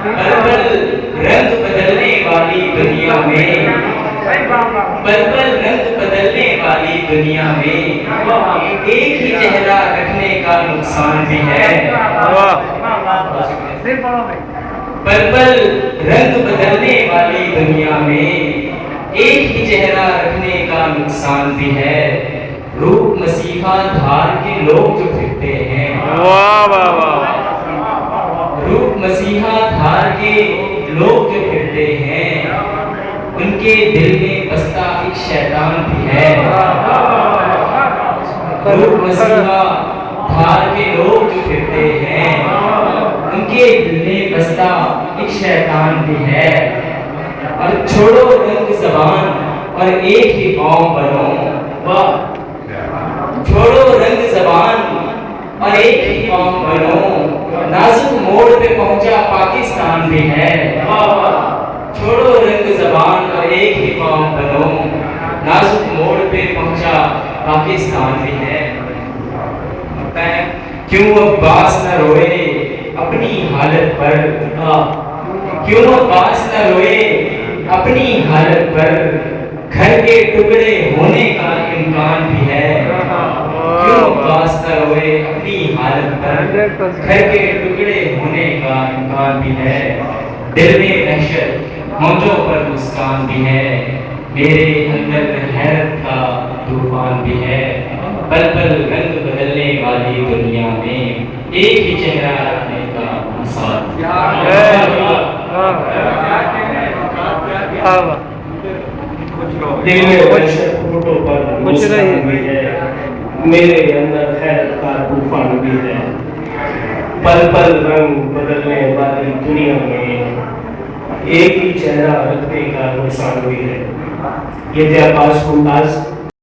پل پل رنگ بدلنے والی دنیا میں، پل پل رنگ بدلنے والی دنیا میں ایک ہی چہرہ رکھنے کا نقصان بھی ہے۔ پل پل رنگ بدلنے والی دنیا میں ایک ہی چہرہ رکھنے کا نقصان بھی ہے۔ روپ مسیحا دھار کے لوگ جو پھرتے ہیں، روپ مسیحا دھار کے لوگ جو پھرتے ہیں، ان کے دل میں بستا ایک شیطان بھی ہے۔ روپ مسیحا دھار کے لوگ جو پھرتے ہیں، ان کے دل میں بستا ایک شیطان بھی ہے۔ اور چھوڑو رنگ زبان اور ایک ہی قوم بنو، چھوڑو رنگ زبان اور ایک ہی قوم بنو، نازک موڑ پہ پہنچا پاکستان بھی ہے۔ چھوڑو رنگ زبان اور ایک ہی قوم بنو، نازک موڑ پہ پہنچا پاکستان بھی ہے۔ کیوں عباس نہ روئے اپنی حالت پر، کیوں عباس نہ روئے اپنی حالت پر، گھر کے ٹکڑے ہونے کا امکان بھی ہے۔ کیوں عباس نہ روئے اپنی حالت پر، گھر کے ٹکڑے ہونے کا امکان بھی ہے۔ دل میں دہشت موجوں پر مسکان بھی ہے، میرے اندر حیرت کا طوفان بھی ہے۔ پل پل رنگ بدلنے والی دنیا میں ایک ہی چہرہ رکھنے کا مثال۔ دل میں دہشت ہوٹوں پر مسکان بھی ہے، میرے اندر حیرت کا طوفان بھی ہے۔ پل پل رنگ بدلنے والی دنیا میں ایک ہی چہرہ رکھنے کا نقصان بھی ہے۔ یہ تھے عباس ممتاز۔